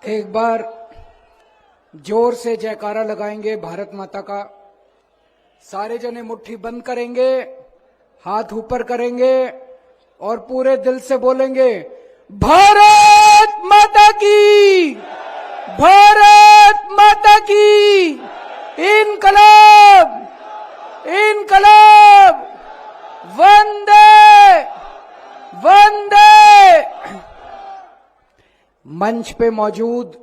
एक बार जोर से जयकारा लगाएंगे भारत माता का। सारे जने मुट्ठी बंद करेंगे, हाथ ऊपर करेंगे और पूरे दिल से बोलेंगे, भारत माता की, भारत माता की, इनकलाब, इनकलाब, वंदे वंदे। मंच पे मौजूद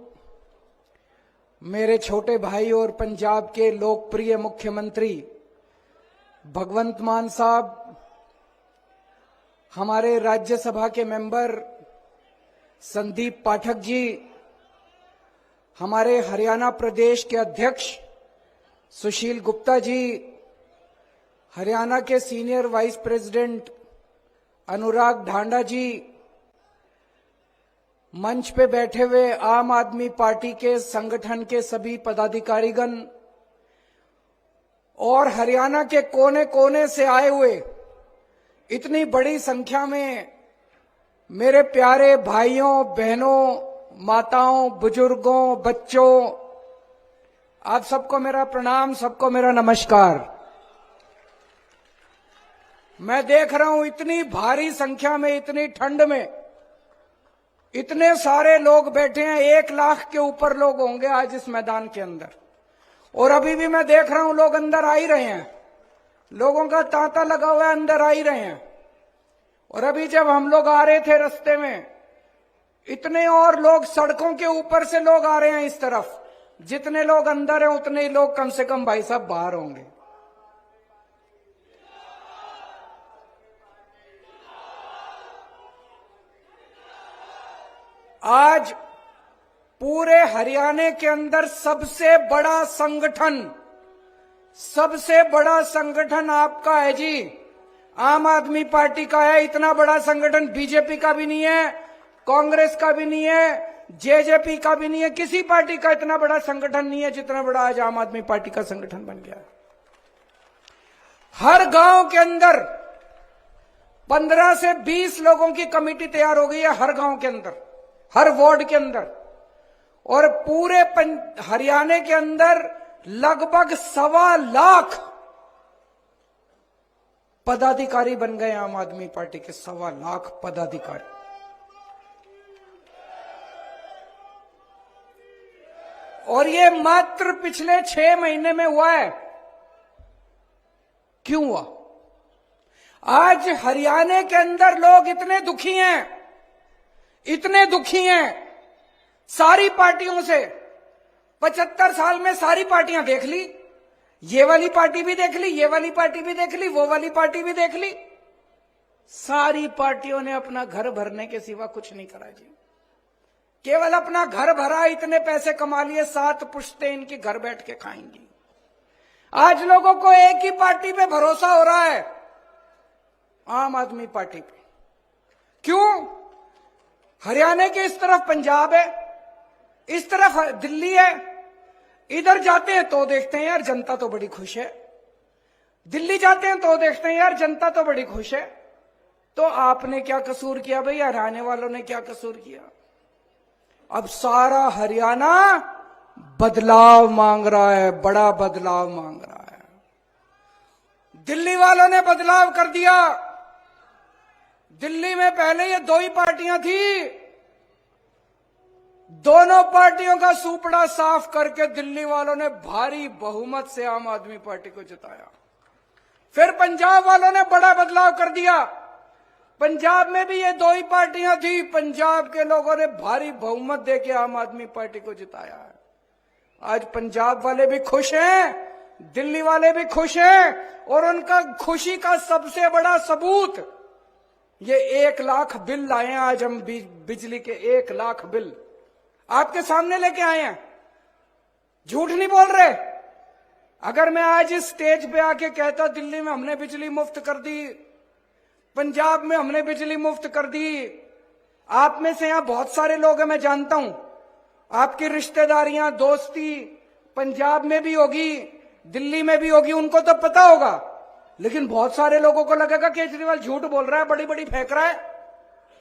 मेरे छोटे भाई और पंजाब के लोकप्रिय मुख्यमंत्री भगवंत मान साहब, हमारे राज्यसभा के मेंबर संदीप पाठक जी, हमारे हरियाणा प्रदेश के अध्यक्ष सुशील गुप्ता जी, हरियाणा के सीनियर वाइस प्रेसिडेंट अनुराग ढांडा जी, मंच पे बैठे हुए आम आदमी पार्टी के संगठन के सभी पदाधिकारीगण और हरियाणा के कोने कोने से आए हुए इतनी बड़ी संख्या में मेरे प्यारे भाइयों बहनों, माताओं, बुजुर्गों, बच्चों, आप सबको मेरा प्रणाम, सबको मेरा नमस्कार। मैं देख रहा हूं इतनी भारी संख्या में, इतनी ठंड में इतने सारे लोग बैठे हैं। 1 लाख के ऊपर लोग होंगे आज इस मैदान के अंदर, और अभी भी मैं देख रहा हूं लोग अंदर आ ही रहे हैं। लोगों का तांता लगा हुआ है, अंदर आ ही रहे हैं। और अभी जब हम लोग आ रहे थे रास्ते में, इतने और लोग सड़कों के ऊपर से लोग आ रहे हैं इस तरफ। जितने लोग अंदर हैं उतने ही लोग कम से कम भाई साहब बाहर होंगे। आज पूरे हरियाणा के अंदर सबसे बड़ा संगठन आपका है जी, आम आदमी पार्टी का है। इतना बड़ा संगठन बीजेपी का भी नहीं है, कांग्रेस का भी नहीं है, जेजेपी का भी नहीं है, किसी पार्टी का इतना बड़ा संगठन नहीं है जितना बड़ा आज आम आदमी पार्टी का संगठन बन गया। हर गांव के अंदर 15 से 20 लोगों की कमेटी तैयार हो गई है, हर गांव के अंदर, हर वार्ड के अंदर। और पूरे हरियाणा के अंदर लगभग 1.25 लाख पदाधिकारी बन गए आम आदमी पार्टी के। 1.25 लाख पदाधिकारी। और ये मात्र पिछले 6 महीने में हुआ है। क्यों हुआ? आज हरियाणा के अंदर लोग इतने दुखी हैं, इतने दुखी हैं सारी पार्टियों से। 75 साल में सारी पार्टियां देख ली, ये वाली पार्टी भी देख ली, ये वाली पार्टी भी देख ली, वो वाली पार्टी भी देख ली। सारी पार्टियों ने अपना घर भरने के सिवा कुछ नहीं करा जी। केवल अपना घर भरा, इतने पैसे कमा लिए, 7 पुश्तें इनकी घर बैठ के खाएंगी। आज लोगों को एक ही पार्टी पे भरोसा हो रहा है, आम आदमी पार्टी पे। क्यों? हरियाणा के इस तरफ पंजाब है, इस तरफ दिल्ली है। इधर जाते हैं तो देखते हैं यार जनता तो बड़ी खुश है, दिल्ली जाते हैं तो देखते हैं यार जनता तो बड़ी खुश है। तो आपने क्या कसूर किया भाई? हरियाणा वालों ने क्या कसूर किया? अब सारा हरियाणा बदलाव मांग रहा है, बड़ा बदलाव मांग रहा है। दिल्ली वालों ने बदलाव कर दिया। दिल्ली में पहले ये 2 ही पार्टियां थी, दोनों पार्टियों का सूपड़ा साफ करके दिल्ली वालों ने भारी बहुमत से आम आदमी पार्टी को जिताया। फिर पंजाब वालों ने बड़ा बदलाव कर दिया। पंजाब में भी ये 2 ही पार्टियां थी, पंजाब के लोगों ने भारी बहुमत देके आम आदमी पार्टी को जिताया है। आज पंजाब वाले भी खुश हैं, दिल्ली वाले भी खुश हैं, और उनका खुशी का सबसे बड़ा सबूत ये 1 लाख बिल लाए हैं। आज हम बिजली के 1 लाख बिल आपके सामने लेके आए हैं, झूठ नहीं बोल रहे। अगर मैं आज इस स्टेज पे आके कहता दिल्ली में हमने बिजली मुफ्त कर दी, पंजाब में हमने बिजली मुफ्त कर दी, आप में से यहां बहुत सारे लोग हैं, मैं जानता हूं, आपकी रिश्तेदारियां, दोस्ती पंजाब में भी होगी, दिल्ली में भी होगी, उनको तो पता होगा। लेकिन बहुत सारे लोगों को लगेगा केजरीवाल झूठ बोल रहा है, बड़ी बड़ी फेंक रहा है,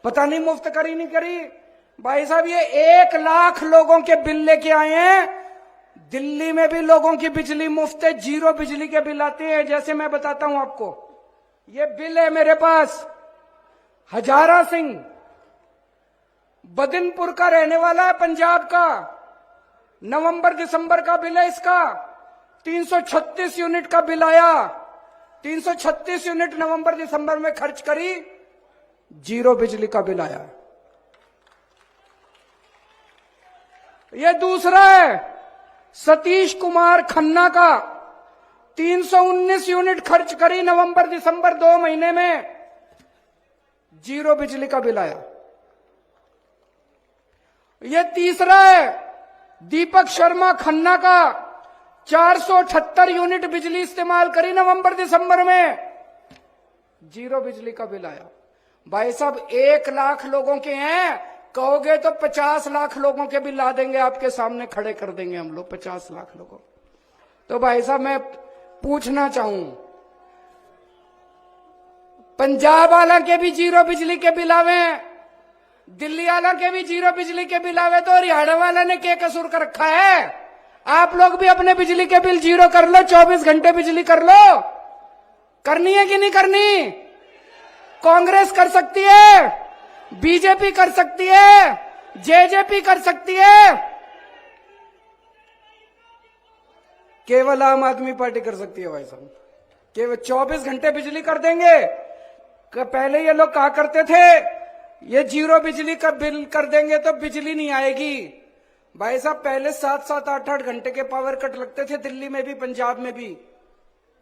पता नहीं मुफ्त करी नहीं करी। भाई साहब ये 1 लाख लोगों के बिल लेके आए हैं। दिल्ली में भी लोगों की बिजली मुफ्त है, 0 बिजली के बिल आते हैं। जैसे मैं बताता हूं आपको, ये बिल है मेरे पास। हजारा सिंह बदिनपुर का रहने वाला है, पंजाब का। नवंबर दिसंबर का बिल है इसका, 336 यूनिट का बिल आया। 336 यूनिट नवंबर दिसंबर में खर्च करी, 0 बिजली का बिल आया। ये दूसरा है सतीश कुमार खन्ना का, 319 यूनिट खर्च करी नवंबर दिसंबर 2 महीने में, 0 बिजली का बिल आया। ये तीसरा है दीपक शर्मा खन्ना का, 478 यूनिट बिजली इस्तेमाल करी नवंबर दिसंबर में, 0 बिजली का बिल आया। भाई साहब 1 लाख लोगों के हैं, कहोगे तो 50 लाख लोगों के बिल ला देंगे, आपके सामने खड़े कर देंगे हम लोग 50 लाख लोगों। तो भाई साहब मैं पूछना चाहूं, पंजाब वाला के भी 0 बिजली के बिल आवे, दिल्ली वाला के भी 0 बिजली के बिल आवे, तो हरियाणा वाला ने क्या कसूर कर रखा है? आप लोग भी अपने बिजली के बिल 0 कर लो, 24 घंटे बिजली कर लो। करनी है कि नहीं करनी? कांग्रेस कर सकती है, बीजेपी कर सकती है, जेजेपी कर सकती है, केवल आम आदमी पार्टी कर सकती है। भाई साहब केवल 24 घंटे बिजली कर देंगे। पहले ये लोग कहा करते थे ये 0 बिजली का बिल कर देंगे तो बिजली नहीं आएगी। भाई साहब पहले 7-7, 8-8 घंटे के पावर कट लगते थे, दिल्ली में भी पंजाब में भी।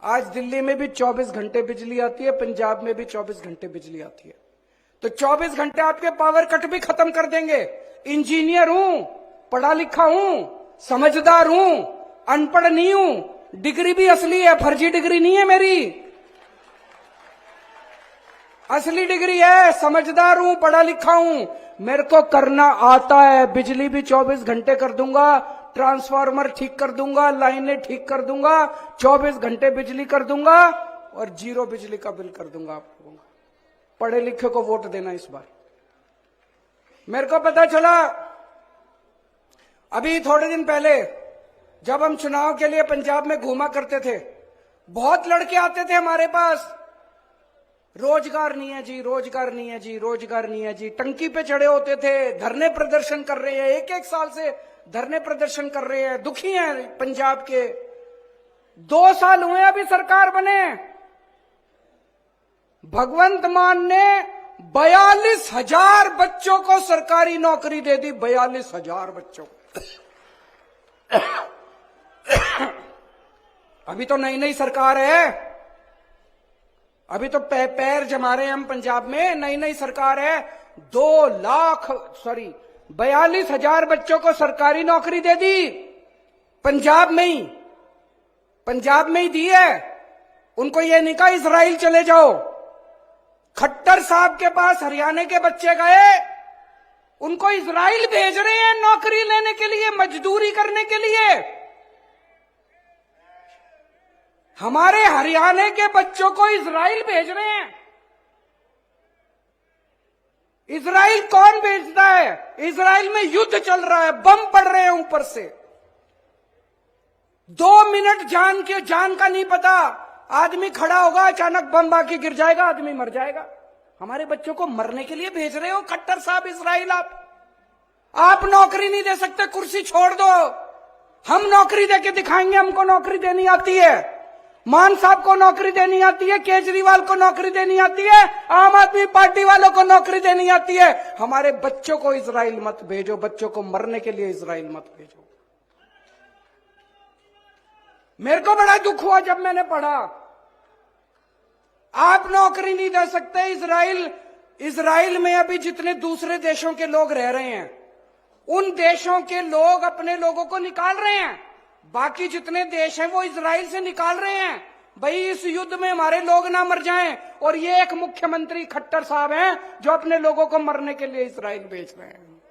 आज दिल्ली में भी 24 घंटे बिजली आती है, पंजाब में भी 24 घंटे बिजली आती है। तो 24 घंटे आपके पावर कट भी खत्म कर देंगे। इंजीनियर हूं, पढ़ा लिखा हूं, समझदार हूं, अनपढ़ नहीं हूं, डिग्री भी असली है, फर्जी डिग्री नहीं है मेरी, असली डिग्री है, समझदार हूं, पढ़ा लिखा हूं, मेरे को करना आता है। बिजली भी 24 घंटे कर दूंगा, ट्रांसफार्मर ठीक कर दूंगा, लाइनें ठीक कर दूंगा, 24 घंटे बिजली कर दूंगा और 0 बिजली का बिल कर दूंगा आप लोगों को। पढ़े लिखे को वोट देना इस बार। मेरे को पता चला अभी थोड़े दिन पहले जब हम चुनाव के लिए पंजाब में घूमा करते थे, बहुत लड़के आते थे हमारे पास, रोजगार नहीं है जी, रोजगार नहीं है जी, रोजगार नहीं है जी। टंकी पे चढ़े होते थे, धरने प्रदर्शन कर रहे हैं, 1-1 साल से धरने प्रदर्शन कर रहे हैं, दुखी हैं पंजाब के। 2 साल हुए अभी सरकार बने, भगवंत मान ने 42,000 बच्चों को सरकारी नौकरी दे दी, 42,000 बच्चों। अभी तो नई नई सरकार है, अभी तो पैर जमा रहे हैं हम पंजाब में, नई नई सरकार है। 42,000 बच्चों को सरकारी नौकरी दे दी, पंजाब में ही दी है। उनको ये नहीं कहा इजराइल चले जाओ। खट्टर साहब के पास हरियाणा के बच्चे गए, उनको इजराइल भेज रहे हैं नौकरी लेने के लिए, मजदूरी करने के लिए। हमारे हरियाणा के बच्चों को इजराइल भेज रहे हैं। इजराइल कौन भेजता है? इजराइल में युद्ध चल रहा है, बम पड़ रहे हैं ऊपर से। 2 मिनट जान का नहीं पता, आदमी खड़ा होगा, अचानक बम आके गिर जाएगा, आदमी मर जाएगा। हमारे बच्चों को मरने के लिए भेज रहे हो खट्टर साहब इजराइल। आप नौकरी नहीं दे सकते, कुर्सी छोड़ दो, हम नौकरी देके दिखाएंगे, हमको नौकरी देनी आती है। मान साहब को नौकरी देनी आती है, केजरीवाल को नौकरी देनी आती है, आम आदमी पार्टी वालों को नौकरी देनी आती है। हमारे बच्चों को इजराइल मत भेजो, बच्चों को मरने के लिए इजराइल मत भेजो। मेरे को बड़ा दुख हुआ जब मैंने पढ़ा आप नौकरी नहीं दे सकते। इजराइल में अभी जितने दूसरे देशों के लोग रह रहे हैं, उन देशों के लोग अपने लोगों को निकाल रहे हैं, बाकी जितने देश हैं वो इजराइल से निकाल रहे हैं। भाई इस युद्ध में हमारे लोग ना मर जाएं, और ये एक मुख्यमंत्री खट्टर साहब हैं जो अपने लोगों को मरने के लिए इजराइल भेज रहे हैं।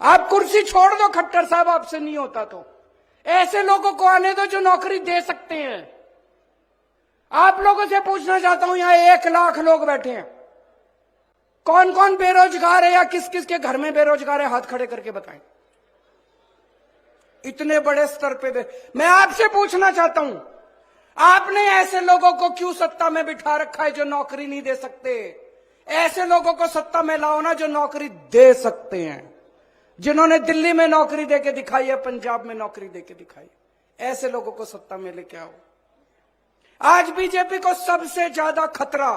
आप कुर्सी छोड़ दो खट्टर साहब, आपसे नहीं होता तो ऐसे लोगों को आने दो जो नौकरी दे सकते हैं। आप लोगों से पूछना चाहता हूं, यहां 1 लाख लोग बैठे हैं, कौन कौन बेरोजगार है या किस किस के घर में बेरोजगार है, हाथ खड़े करके बताएं। इतने बड़े स्तर पे मैं आपसे पूछना चाहता हूं, आपने ऐसे लोगों को क्यों सत्ता में बिठा रखा है जो नौकरी नहीं दे सकते? ऐसे लोगों को सत्ता में लाओ ना जो नौकरी दे सकते हैं, जिन्होंने दिल्ली में नौकरी देके दिखाई है, पंजाब में नौकरी देके दिखाई, ऐसे लोगों को सत्ता में लेके आओ। आज बीजेपी को सबसे ज्यादा खतरा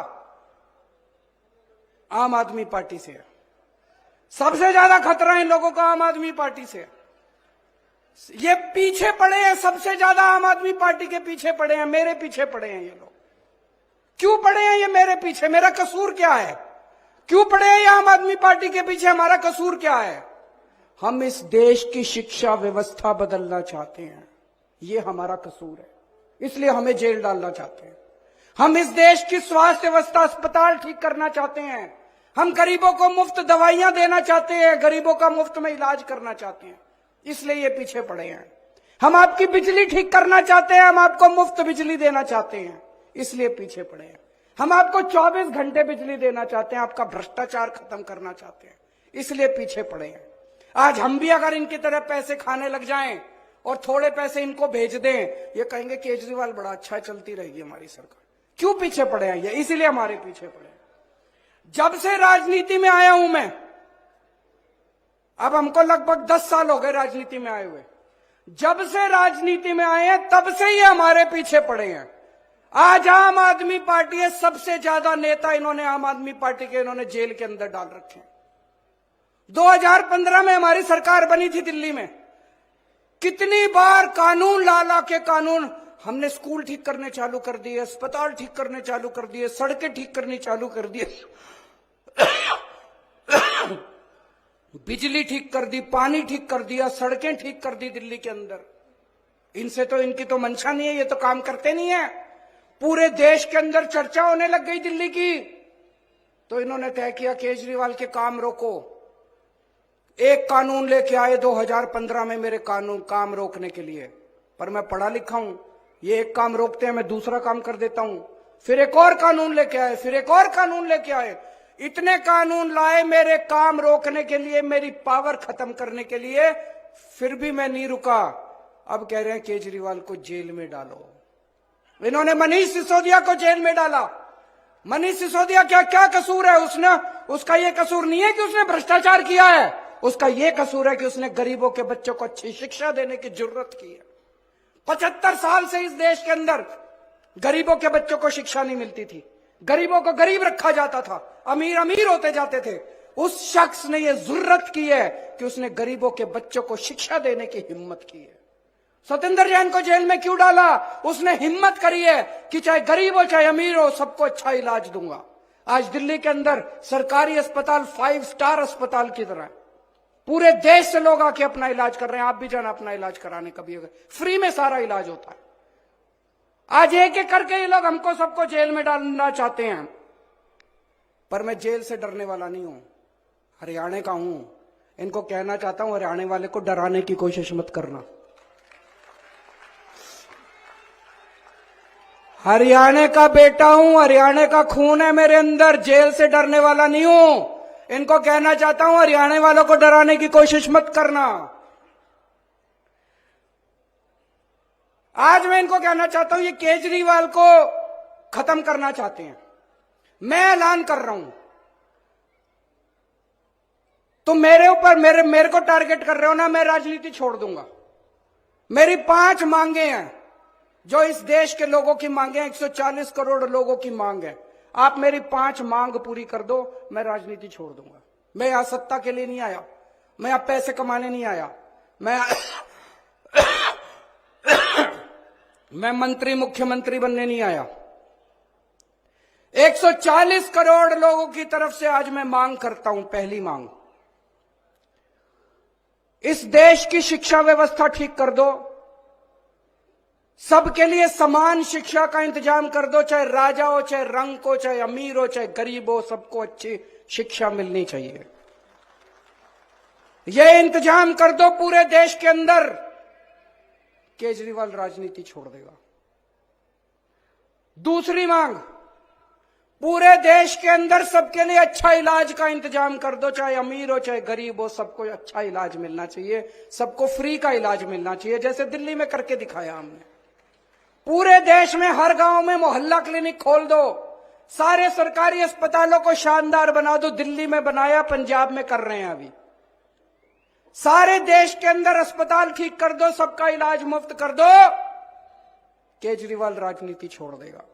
आम आदमी पार्टी से है। सबसे ज्यादा खतरा इन लोगों का आम आदमी पार्टी से है। ये पीछे पड़े हैं, सबसे ज्यादा आम आदमी पार्टी के पीछे पड़े हैं, मेरे पीछे पड़े हैं ये लोग। क्यों पड़े हैं ये मेरे पीछे? मेरा कसूर क्या है? क्यों पड़े हैं ये आम आदमी पार्टी के पीछे? हमारा कसूर क्या है? हम इस देश की शिक्षा व्यवस्था बदलना चाहते हैं, ये हमारा कसूर है, इसलिए हमें जेल डालना चाहते हैं। हम इस देश की स्वास्थ्य व्यवस्था, अस्पताल ठीक करना चाहते हैं। हम गरीबों को मुफ्त दवाइयां देना चाहते हैं, गरीबों का मुफ्त में इलाज करना चाहते हैं, इसलिए ये पीछे पड़े हैं। हम आपकी बिजली ठीक करना चाहते हैं, हम आपको मुफ्त बिजली देना चाहते हैं, इसलिए पीछे पड़े हैं। हम आपको 24 घंटे बिजली देना चाहते हैं, आपका भ्रष्टाचार खत्म करना चाहते हैं, इसलिए पीछे पड़े हैं। आज हम भी अगर इनकी तरह पैसे खाने लग जाएं और थोड़े पैसे इनको भेज दें, ये कहेंगे केजरीवाल बड़ा अच्छा, चलती रहेगी हमारी सरकार। क्यों पीछे पड़े हैं ये? इसीलिए हमारे पीछे पड़े हैं। जब से राजनीति में आया हूं मैं, अब हमको लगभग 10 साल हो गए राजनीति में आए हुए, जब से राजनीति में आए हैं तब से ये हमारे पीछे पड़े हैं। आज आम आदमी पार्टी है, सबसे ज्यादा नेता इन्होंने आम आदमी पार्टी के इन्होंने जेल के अंदर डाल रखे हैं। 2015 में हमारी सरकार बनी थी दिल्ली में, कितनी बार कानून ला ला के कानून हमने स्कूल ठीक करने चालू कर दिए, अस्पताल ठीक करने चालू कर दिए, सड़कें ठीक करनी चालू कर दिए, बिजली ठीक कर दी, पानी ठीक कर दिया, सड़कें ठीक कर दी दिल्ली के अंदर। इनसे तो, इनकी तो मंशा नहीं है, ये तो काम करते नहीं है। पूरे देश के अंदर चर्चा होने लग गई दिल्ली की, तो इन्होंने तय किया केजरीवाल के काम रोको। एक कानून लेके आए 2015 में मेरे कानून काम रोकने के लिए, पर मैं पढ़ा लिखा हूं, ये एक काम रोकते हैं मैं दूसरा काम कर देता हूं। फिर एक और कानून लेके आए, फिर एक और कानून लेके आए, इतने कानून लाए मेरे काम रोकने के लिए, मेरी पावर खत्म करने के लिए, फिर भी मैं नहीं रुका। अब कह रहे हैं केजरीवाल को जेल में डालो। इन्होंने मनीष सिसोदिया को जेल में डाला। मनीष सिसोदिया क्या कसूर है? उसका ये कसूर नहीं है कि उसने भ्रष्टाचार किया है, उसका ये कसूर है कि उसने गरीबों के बच्चों को अच्छी शिक्षा देने की जरूरत की है। 75 साल से इस देश के अंदर गरीबों के बच्चों को शिक्षा नहीं मिलती थी, गरीबों को गरीब रखा जाता था, अमीर अमीर होते जाते थे। उस शख्स ने यह जरूरत की है कि उसने गरीबों के बच्चों को शिक्षा देने की हिम्मत की है। सत्येंद्र जैन को जेल में क्यों डाला? उसने हिम्मत करी है कि चाहे गरीब हो चाहे अमीर हो, सबको अच्छा इलाज दूंगा। आज दिल्ली के अंदर सरकारी अस्पताल 5 स्टार अस्पताल की तरह, पूरे देश से लोग आके अपना इलाज कर रहे हैं। आप भी जाना अपना इलाज कराने, कभी फ्री में सारा इलाज होता है। आज एक एक करके ये लोग हमको सबको जेल में डालना चाहते हैं, पर मैं जेल से डरने वाला नहीं हूं, हरियाणा का हूं। इनको कहना चाहता हूं, हरियाणा वाले को डराने की कोशिश मत करना। हरियाणा का बेटा हूं, हरियाणा का खून है मेरे अंदर, जेल से डरने वाला नहीं हूं। इनको कहना चाहता हूं, हरियाणा वालों को डराने की कोशिश मत करना। आज मैं इनको कहना चाहता हूं, ये केजरीवाल को खत्म करना चाहते हैं। मैं ऐलान कर रहा हूं, तुम मेरे ऊपर मेरे को टारगेट कर रहे हो ना, मैं राजनीति छोड़ दूंगा। मेरी 5 मांगे हैं जो इस देश के लोगों की मांगे हैं, 140 करोड़ लोगों की मांग है। आप मेरी 5 मांग पूरी कर दो, मैं राजनीति छोड़ दूंगा। मैं यहां सत्ता के लिए नहीं आया, मैं यहां पैसे कमाने नहीं आया, मैं मंत्री मुख्यमंत्री बनने नहीं आया। 140 करोड़ लोगों की तरफ से आज मैं मांग करता हूं। पहली मांग, इस देश की शिक्षा व्यवस्था ठीक कर दो, सबके लिए समान शिक्षा का इंतजाम कर दो, चाहे राजा हो, चाहे रंग हो, चाहे अमीर हो, चाहे गरीब हो, सबको अच्छी शिक्षा मिलनी चाहिए। यह इंतजाम कर दो पूरे देश के अंदर, केजरीवाल राजनीति छोड़ देगा। दूसरी मांग, पूरे देश के अंदर सबके लिए अच्छा इलाज का इंतजाम कर दो, चाहे अमीर हो चाहे गरीब हो, सबको अच्छा इलाज मिलना चाहिए, सबको फ्री का इलाज मिलना चाहिए, जैसे दिल्ली में करके दिखाया हमने। पूरे देश में हर गांव में मोहल्ला क्लिनिक खोल दो, सारे सरकारी अस्पतालों को शानदार बना दो। दिल्ली में बनाया, पंजाब में कर रहे हैं अभी। सारे देश के अंदर अस्पताल ठीक कर दो, सबका इलाज मुफ्त कर दो। केजरीवाल राजनीति छोड़ देगा।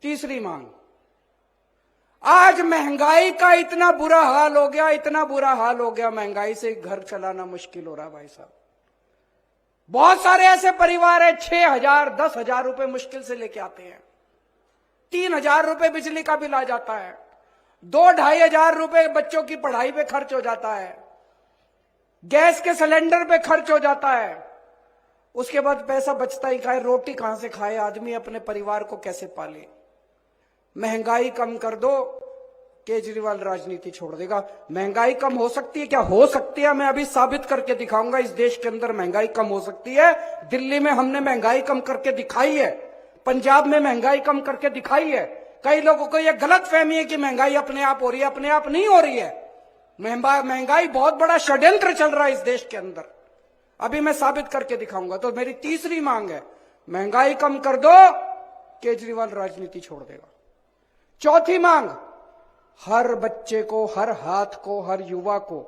तीसरी मांग, आज महंगाई का इतना बुरा हाल हो गया, इतना बुरा हाल हो गया, महंगाई से घर चलाना मुश्किल हो रहा है भाई साहब। बहुत सारे ऐसे परिवार है 6,000 10,000 रुपए मुश्किल से लेके आते हैं, 3,000 रुपए बिजली का बिल आ जाता है, 2-2,500 रुपए बच्चों की पढ़ाई पे खर्च हो जाता है, गैस के सिलेंडर पे खर्च हो जाता है। उसके बाद पैसा बचता ही खाए, रोटी कहां से खाए आदमी, अपने परिवार को कैसे पाले। महंगाई कम कर दो, केजरीवाल राजनीति छोड़ देगा। महंगाई कम हो सकती है क्या? हो सकती है, मैं अभी साबित करके दिखाऊंगा। इस देश के अंदर महंगाई कम हो सकती है। दिल्ली में हमने महंगाई कम करके दिखाई है, पंजाब में महंगाई कम करके दिखाई है। कई लोगों को यह गलत फहमी है कि महंगाई अपने आप हो रही है, अपने आप नहीं हो रही है। महंगाई बहुत बड़ा षड्यंत्र चल रहा है इस देश के अंदर, अभी मैं साबित करके दिखाऊंगा। तो मेरी तीसरी मांग है, महंगाई कम कर दो, केजरीवाल राजनीति छोड़ देगा। चौथी मांग, हर बच्चे को, हर हाथ को, हर युवा को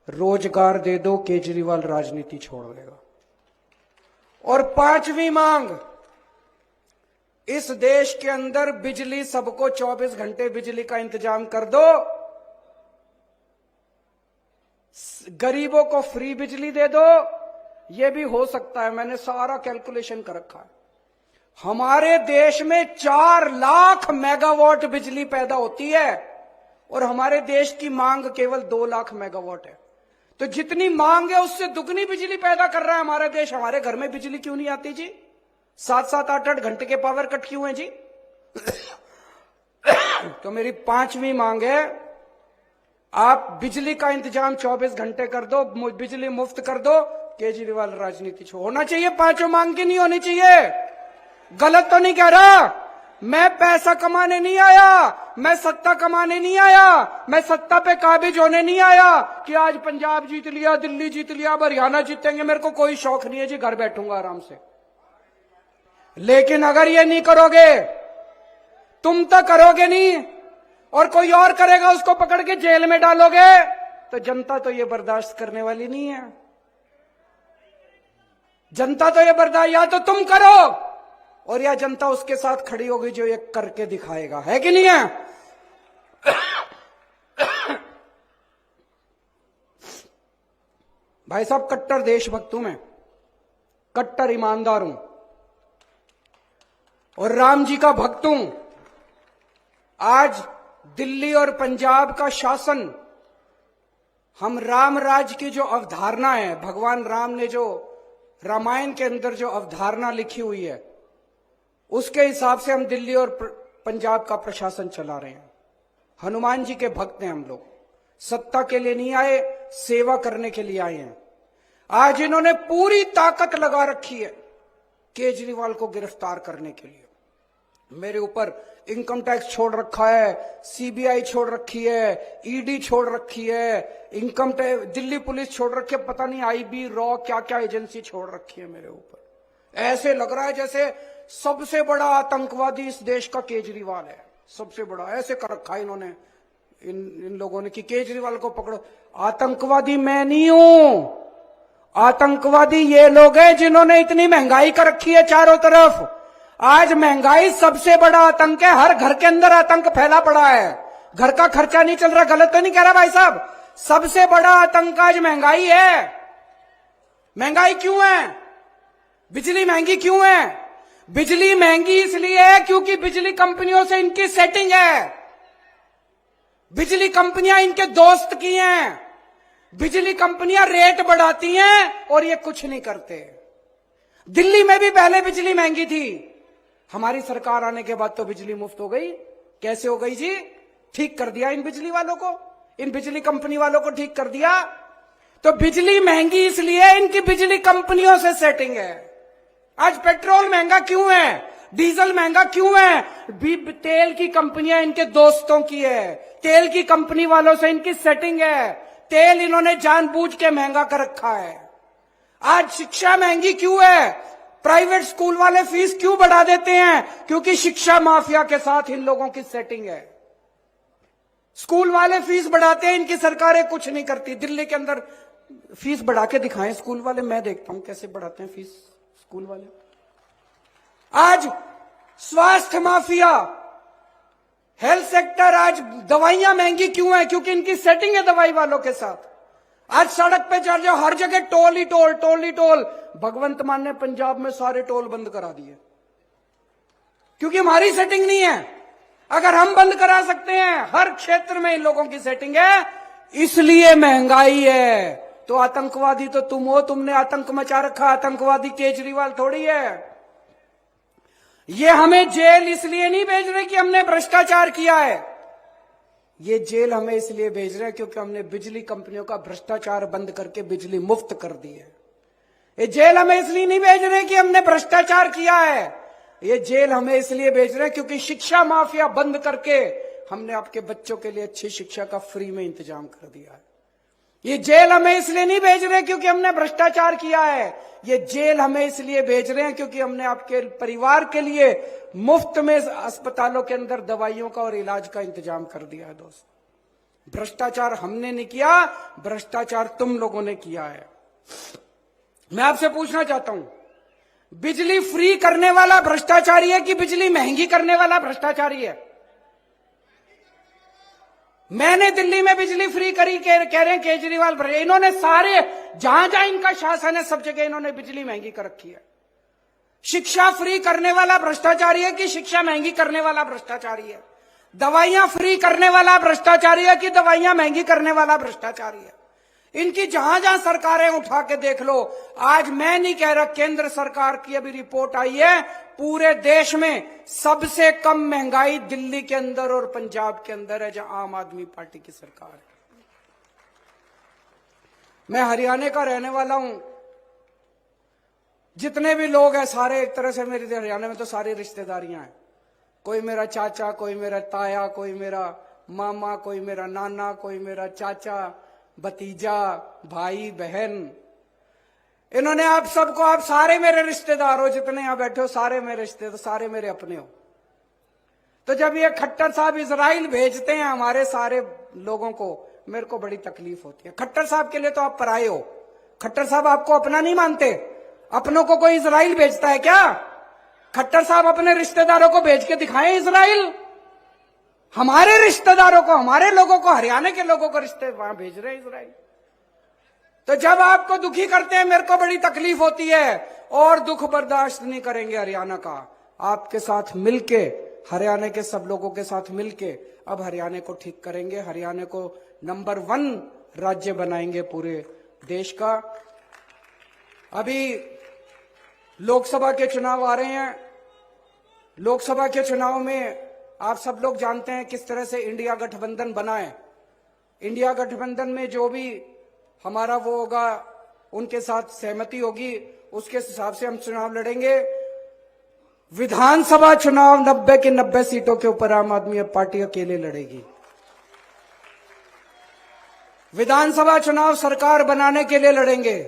रोजगार दे दो, केजरीवाल राजनीति छोड़ देगा। और पांचवी मांग, इस देश के अंदर बिजली सबको 24 घंटे बिजली का इंतजाम कर दो, गरीबों को फ्री बिजली दे दो। यह भी हो सकता है, मैंने सारा कैलकुलेशन कर रखा है। हमारे देश में 4 लाख मेगावाट बिजली पैदा होती है और हमारे देश की मांग केवल 2 लाख मेगावाट है। तो जितनी मांग है उससे दुगनी बिजली पैदा कर रहा है हमारा देश। हमारे घर में बिजली क्यों नहीं आती जी? 7-7 8-8 घंटे के पावर कट क्यों है जी? तो मेरी पांचवी मांग है, आप बिजली का इंतजाम 24 घंटे कर दो, बिजली मुफ्त कर दो, केजरीवाल राजनीति छोड़। होना चाहिए पांचों मांग की, नहीं होनी चाहिए। गलत तो नहीं कह रहा, मैं पैसा कमाने नहीं आया, मैं सत्ता कमाने नहीं आया, मैं सत्ता पे काबिज होने नहीं आया कि आज पंजाब जीत लिया, दिल्ली जीत लिया, हरियाणा जीतेंगे। मेरे को कोई शौक नहीं है जी, घर बैठूंगा आराम से। लेकिन अगर ये नहीं करोगे, तुम तो करोगे नहीं और कोई और करेगा, उसको पकड़ के जेल में डालोगे, तो जनता तो ये बर्दाश्त करने वाली नहीं है। जनता तो ये बर्दाश्त, या तो तुम करो और या जनता उसके साथ खड़ी होगी जो ये करके दिखाएगा, है कि नहीं है? भाई साहब, कट्टर देशभक्त हूं मैं, कट्टर ईमानदार हूं और राम जी का भक्त हूं। आज दिल्ली और पंजाब का शासन, हम राम राज की जो अवधारणा है, भगवान राम ने जो रामायण के अंदर जो अवधारणा लिखी हुई है, उसके हिसाब से हम दिल्ली और पंजाब का प्रशासन चला रहे हैं। हनुमान जी के भक्त हैं हम लोग, सत्ता के लिए नहीं आए, सेवा करने के लिए आए हैं। आज इन्होंने पूरी ताकत लगा रखी है केजरीवाल को गिरफ्तार करने के लिए। मेरे ऊपर इनकम टैक्स छोड़ रखा है, सीबीआई छोड़ रखी है, ईडी छोड़ रखी है, इनकम टैक्स, दिल्ली पुलिस छोड़ रखी है, पता नहीं आईबी, रॉ, क्या क्या एजेंसी छोड़ रखी है मेरे ऊपर। ऐसे लग रहा है जैसे सबसे बड़ा आतंकवादी इस देश का केजरीवाल है, सबसे बड़ा। ऐसे कर रखा है इन्होंने, इन लोगों ने कि केजरीवाल को पकड़ो। आतंकवादी मैं नहीं हूं, आतंकवादी ये लोग हैं जिन्होंने इतनी महंगाई कर रखी है चारों तरफ। आज महंगाई सबसे बड़ा आतंक है, हर घर के अंदर आतंक फैला पड़ा है, घर का खर्चा नहीं चल रहा। गलत तो नहीं कह रहा भाई साहब? सबसे बड़ा आतंक आज महंगाई है। महंगाई क्यों है? बिजली महंगी क्यों है? बिजली महंगी इसलिए है क्योंकि बिजली कंपनियों से इनकी सेटिंग है, बिजली कंपनियां इनके दोस्त की हैं, बिजली कंपनियां रेट बढ़ाती हैं और ये कुछ नहीं करते। दिल्ली में भी पहले बिजली महंगी थी, हमारी सरकार आने के बाद तो बिजली मुफ्त हो गई। कैसे हो गई जी? ठीक कर दिया इन बिजली वालों को, इन बिजली कंपनी वालों को ठीक कर दिया। तो बिजली महंगी इसलिए इनकी बिजली कंपनियों से सेटिंग है। आज पेट्रोल महंगा क्यों है? डीजल महंगा क्यों है? तेल की कंपनियां इनके दोस्तों की है, तेल की कंपनी वालों से इनकी सेटिंग है, तेल इन्होंने जानबूझ के महंगा कर रखा है। आज शिक्षा महंगी क्यों है? प्राइवेट स्कूल वाले फीस क्यों बढ़ा देते हैं? क्योंकि शिक्षा माफिया के साथ इन लोगों की सेटिंग है। स्कूल वाले फीस बढ़ाते हैं, इनकी सरकारें कुछ नहीं करती। दिल्ली के अंदर फीस बढ़ा के दिखाएं स्कूल वाले, मैं देखता हूं कैसे बढ़ाते हैं फीस स्कूल वाले। आज स्वास्थ्य माफिया, हेल्थ सेक्टर, आज दवाइयां महंगी क्यों है? क्योंकि इनकी सेटिंग है दवाई वालों के साथ। आज सड़क पे चढ़ जाओ, हर जगह टोल ही टोल, टोल ही टोल। भगवंत मान ने पंजाब में सारे टोल बंद करा दिए क्योंकि हमारी सेटिंग नहीं है। अगर हम बंद करा सकते हैं, हर क्षेत्र में इन लोगों की सेटिंग है, इसलिए महंगाई है। तो आतंकवादी तो तुम हो, तुमने आतंक मचा रखा। आतंकवादी केजरीवाल थोड़ी है। ये हमें जेल इसलिए नहीं भेज रहे कि हमने भ्रष्टाचार किया है, ये जेल हमें इसलिए भेज रहे हैं क्योंकि हमने बिजली कंपनियों का भ्रष्टाचार बंद करके बिजली मुफ्त कर दी है। ये जेल हमें इसलिए नहीं भेज रहे कि हमने भ्रष्टाचार किया है, ये जेल हमें इसलिए भेज रहे हैं क्योंकि शिक्षा माफिया बंद करके हमने आपके बच्चों के लिए अच्छी शिक्षा का फ्री में इंतजाम कर दिया है। ये जेल हमें इसलिए नहीं भेज रहे क्योंकि हमने भ्रष्टाचार किया है, ये जेल हमें इसलिए भेज रहे हैं क्योंकि हमने आपके परिवार के लिए मुफ्त में अस्पतालों के अंदर दवाइयों का और इलाज का इंतजाम कर दिया है। दोस्त, भ्रष्टाचार हमने नहीं किया, भ्रष्टाचार तुम लोगों ने किया है। मैं आपसे पूछना चाहता हूं, बिजली फ्री करने वाला भ्रष्टाचारी है कि बिजली महंगी करने वाला भ्रष्टाचारी है? मैंने दिल्ली में बिजली फ्री करी, कह रहे हैं केजरीवाल। इन्होंने सारे जहां जहां इनका शासन है सब जगह इन्होंने बिजली महंगी कर रखी है। शिक्षा फ्री करने वाला भ्रष्टाचारी है कि शिक्षा महंगी करने वाला भ्रष्टाचारी है? दवाइयां फ्री करने वाला भ्रष्टाचारी है कि दवाइयां महंगी करने वाला भ्रष्टाचारी है? इनकी जहां जहां सरकारें उठा के देख लो। आज मैं नहीं कह रहा, केंद्र सरकार की अभी रिपोर्ट आई है, पूरे देश में सबसे कम महंगाई दिल्ली के अंदर और पंजाब के अंदर है, जहां आम आदमी पार्टी की सरकार है। मैं हरियाणा का रहने वाला हूं। जितने भी लोग हैं सारे एक तरह से मेरे हरियाणा में तो सारी रिश्तेदारियां हैं। कोई मेरा चाचा, कोई मेरा ताया, कोई मेरा मामा, कोई मेरा नाना, कोई मेरा चाचा, भतीजा, भाई बहन। इन्होंने आप सबको, आप सारे मेरे रिश्तेदार हो, जितने यहां बैठे हो सारे मेरे रिश्तेदार, सारे मेरे अपने हो। तो जब ये खट्टर साहब इजराइल भेजते हैं हमारे सारे लोगों को, मेरे को बड़ी तकलीफ होती है। खट्टर साहब के लिए तो आप पराये हो। खट्टर साहब आपको अपना नहीं मानते। अपनों को कोई इजराइल भेजता है क्या? खट्टर साहब अपने रिश्तेदारों को भेज के दिखाएं इजराइल। हमारे रिश्तेदारों को, हमारे लोगों को, हरियाणा के लोगों को रिश्ते वहां भेज रहे हैं इजराइल। तो जब आपको दुखी करते हैं मेरे को बड़ी तकलीफ होती है, और दुख बर्दाश्त नहीं करेंगे हरियाणा का। आपके साथ मिलके, हरियाणा के सब लोगों के साथ मिलके अब हरियाणा को ठीक करेंगे। हरियाणा को नंबर 1 राज्य बनाएंगे पूरे देश का। अभी लोकसभा के चुनाव आ रहे हैं। लोकसभा के चुनाव में आप सब लोग जानते हैं किस तरह से इंडिया गठबंधन बना है। इंडिया गठबंधन में जो भी हमारा वो होगा, उनके साथ सहमति होगी, उसके हिसाब से हम चुनाव लड़ेंगे। विधानसभा चुनाव 90 की 90 सीटों के ऊपर आम आदमी पार्टी अकेले लड़ेगी। विधानसभा चुनाव सरकार बनाने के लिए लड़ेंगे।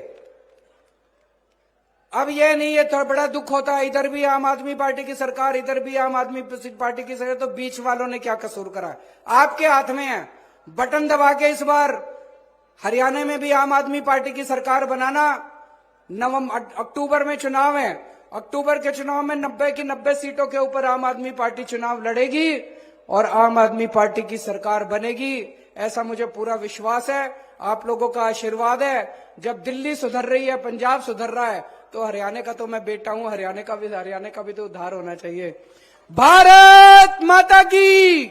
अब ये नहीं है, तो बड़ा दुख होता है, इधर भी आम आदमी पार्टी की सरकार, इधर भी आम आदमी पार्टी की सरकार, तो बीच वालों ने क्या कसूर करा? आपके हाथ में है, बटन दबा के इस बार हरियाणा में भी आम आदमी पार्टी की सरकार बनाना। अक्टूबर में चुनाव है। अक्टूबर के चुनाव में 90 की 90 सीटों के ऊपर आम आदमी पार्टी चुनाव लड़ेगी और आम आदमी पार्टी की सरकार बनेगी। ऐसा मुझे पूरा विश्वास है। आप लोगों का आशीर्वाद है। जब दिल्ली सुधर रही है, पंजाब सुधर रहा है, तो हरियाणा का तो मैं बेटा हूं, हरियाणा का भी तो उद्धार होना चाहिए। भारत माता की।